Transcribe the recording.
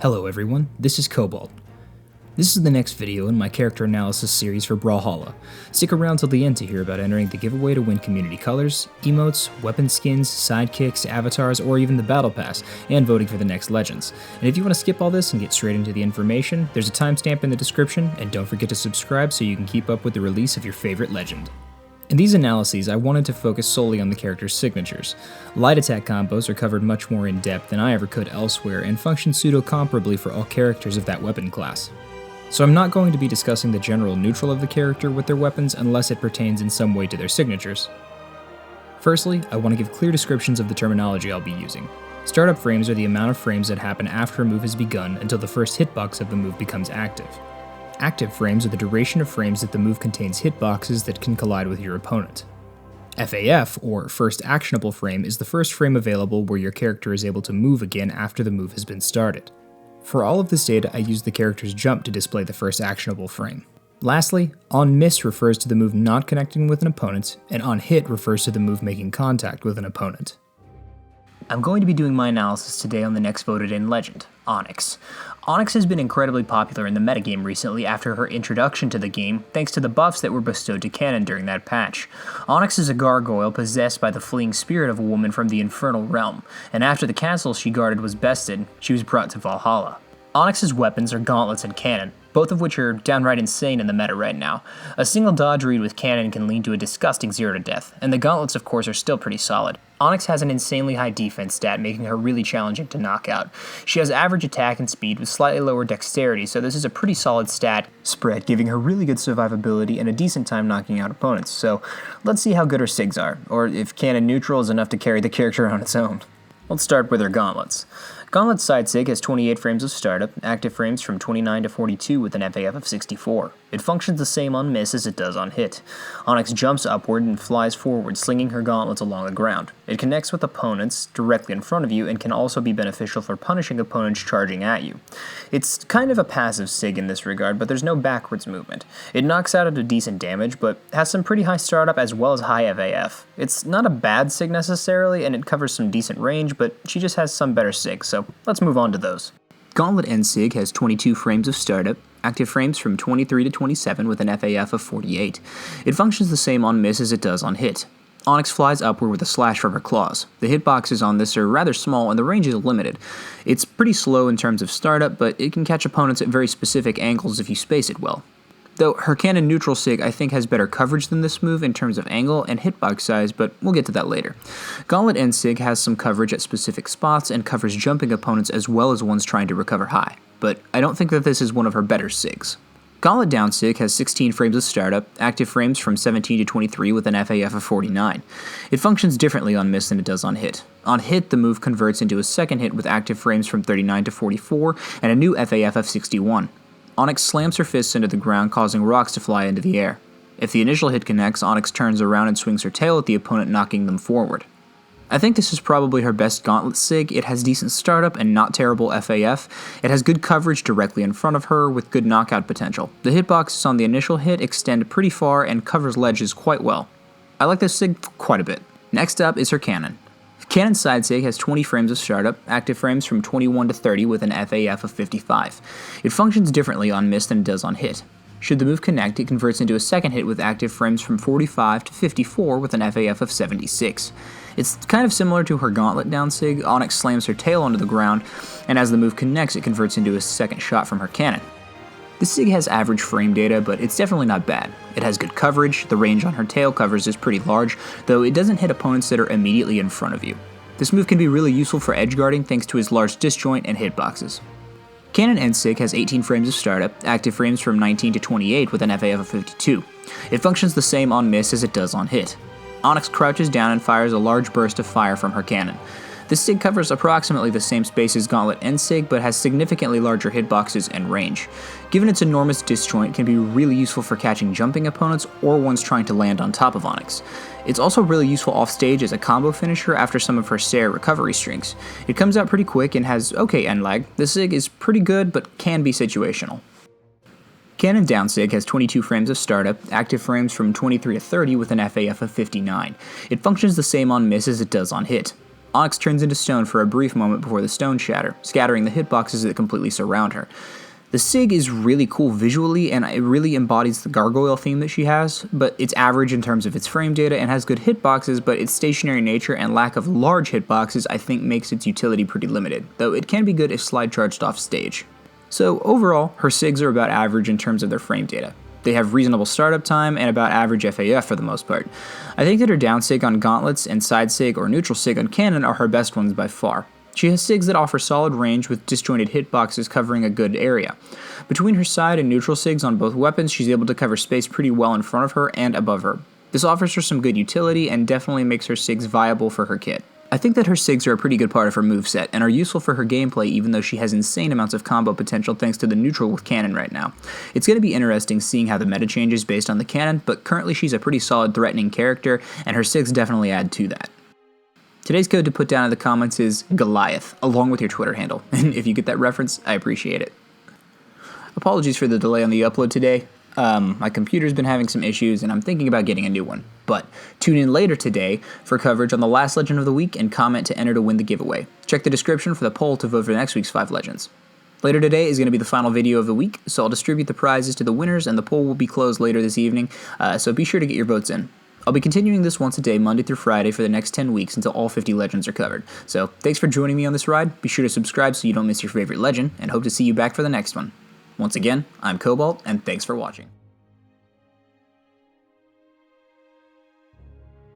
Hello everyone, this is Cobalt. This is the next video in my character analysis series for Brawlhalla. Stick around till the end to hear about entering the giveaway to win community colors, emotes, weapon skins, sidekicks, avatars, or even the battle pass, and voting for the next legends. And if you want to skip all this and get straight into the information, there's a timestamp in the description, and don't forget to subscribe so you can keep up with the release of your favorite legend. In these analyses, I wanted to focus solely on the character's signatures. Light attack combos are covered much more in depth than I ever could elsewhere and function pseudo-comparably for all characters of that weapon class. So I'm not going to be discussing the general neutral of the character with their weapons unless it pertains in some way to their signatures. Firstly, I want to give clear descriptions of the terminology I'll be using. Startup frames are the amount of frames that happen after a move has begun until the first hitbox of the move becomes active. Active frames are the duration of frames that the move contains hitboxes that can collide with your opponent. FAF, or First Actionable Frame, is the first frame available where your character is able to move again after the move has been started. For all of this data, I use the character's jump to display the first actionable frame. Lastly, On Miss refers to the move not connecting with an opponent, and On Hit refers to the move making contact with an opponent. I'm going to be doing my analysis today on the next voted in legend, Onyx. Onyx has been incredibly popular in the metagame recently after her introduction to the game, thanks to the buffs that were bestowed to Canon during that patch. Onyx is a gargoyle possessed by the fleeing spirit of a woman from the infernal realm, and after the castle she guarded was bested, she was brought to Brawlhalla. Onyx's weapons are Gauntlets and Cannon, both of which are downright insane in the meta right now. A single dodge read with Cannon can lead to a disgusting 0 to death, and the Gauntlets of course are still pretty solid. Onyx has an insanely high defense stat, making her really challenging to knock out. She has average attack and speed with slightly lower dexterity, so this is a pretty solid stat spread, giving her really good survivability and a decent time knocking out opponents. So let's see how good her SIGs are, or if Cannon neutral is enough to carry the character on its own. Let's start with her Gauntlets. Gauntlet's side SIG has 28 frames of startup, active frames from 29 to 42 with an FAF of 64. It functions the same on miss as it does on hit. Onyx jumps upward and flies forward, slinging her gauntlets along the ground. It connects with opponents directly in front of you and can also be beneficial for punishing opponents charging at you. It's kind of a passive SIG in this regard, but there's no backwards movement. It knocks out at a decent damage, but has some pretty high startup as well as high FAF. It's not a bad SIG necessarily, and it covers some decent range, but she just has some better SIGs, so let's move on to those. Gauntlet End SIG has 22 frames of startup, active frames from 23 to 27 with an FAF of 48. It functions the same on miss as it does on hit. Onyx flies upward with a slash from her claws. The hitboxes on this are rather small and the range is limited. It's pretty slow in terms of startup, but it can catch opponents at very specific angles if you space it well. Though her Cannon neutral SIG I think has better coverage than this move in terms of angle and hitbox size, but we'll get to that later. Gauntlet End SIG has some coverage at specific spots and covers jumping opponents as well as ones trying to recover high, but I don't think that this is one of her better SIGs. Gauntlet Down SIG has 16 frames of startup, active frames from 17 to 23 with an FAF of 49. It functions differently on miss than it does on hit. On hit, the move converts into a second hit with active frames from 39 to 44 and a new FAF of 61. Onyx slams her fists into the ground, causing rocks to fly into the air. If the initial hit connects, Onyx turns around and swings her tail at the opponent, knocking them forward. I think this is probably her best Gauntlet SIG. It has decent startup and not terrible FAF. It has good coverage directly in front of her with good knockout potential. The hitboxes on the initial hit extend pretty far and covers ledges quite well. I like this SIG quite a bit. Next up is her Cannon. Cannon's side SIG has 20 frames of startup, active frames from 21 to 30 with an FAF of 55. It functions differently on miss than it does on hit. Should the move connect, it converts into a second hit with active frames from 45 to 54 with an FAF of 76. It's kind of similar to her Gauntlet Down SIG. Onyx slams her tail onto the ground, and as the move connects, it converts into a second shot from her Cannon. This SIG has average frame data, but it's definitely not bad. It has good coverage, the range on her tail covers is pretty large, though it doesn't hit opponents that are immediately in front of you. This move can be really useful for edge guarding thanks to his large disjoint and hitboxes. Cannon End SIG has 18 frames of startup, active frames from 19 to 28 with an FAF of 52. It functions the same on miss as it does on hit. Onyx crouches down and fires a large burst of fire from her cannon. This SIG covers approximately the same space as Gauntlet End SIG, but has significantly larger hitboxes and range. Given its enormous disjoint, it can be really useful for catching jumping opponents or ones trying to land on top of Onyx. It's also really useful offstage as a combo finisher after some of her Sarah recovery strings. It comes out pretty quick and has okay end lag. The SIG is pretty good, but can be situational. Cannon Down SIG has 22 frames of startup, active frames from 23 to 30 with an FAF of 59. It functions the same on miss as it does on hit. Onyx turns into stone for a brief moment before the stones shatter, scattering the hitboxes that completely surround her. The SIG is really cool visually, and it really embodies the gargoyle theme that she has, but it's average in terms of its frame data and has good hitboxes, but its stationary nature and lack of large hitboxes I think makes its utility pretty limited, though it can be good if slide charged off stage. So overall, her SIGs are about average in terms of their frame data. They have reasonable startup time and about average FAF for the most part. I think that her down SIG on Gauntlets and side SIG or neutral SIG on Cannon are her best ones by far. She has SIGs that offer solid range with disjointed hitboxes covering a good area. Between her side and neutral SIGs on both weapons, she's able to cover space pretty well in front of her and above her. This offers her some good utility and definitely makes her SIGs viable for her kit. I think that her SIGs are a pretty good part of her moveset and are useful for her gameplay even though she has insane amounts of combo potential thanks to the neutral with Cannon right now. It's going to be interesting seeing how the meta changes based on the Cannon, but currently she's a pretty solid threatening character and her SIGs definitely add to that. Today's code to put down in the comments is Goliath, along with your Twitter handle, and if you get that reference, I appreciate it. Apologies for the delay on the upload today. My computer's been having some issues, and I'm thinking about getting a new one. But tune in later today for coverage on the last Legend of the Week and comment to enter to win the giveaway. Check the description for the poll to vote for next week's 5 Legends. Later today is going to be the final video of the week, so I'll distribute the prizes to the winners, and the poll will be closed later this evening, so be sure to get your votes in. I'll be continuing this once a day, Monday through Friday, for the next 10 weeks until all 50 legends are covered. So, thanks for joining me on this ride, be sure to subscribe so you don't miss your favorite legend, and hope to see you back for the next one. Once again, I'm Cobalt, and thanks for watching.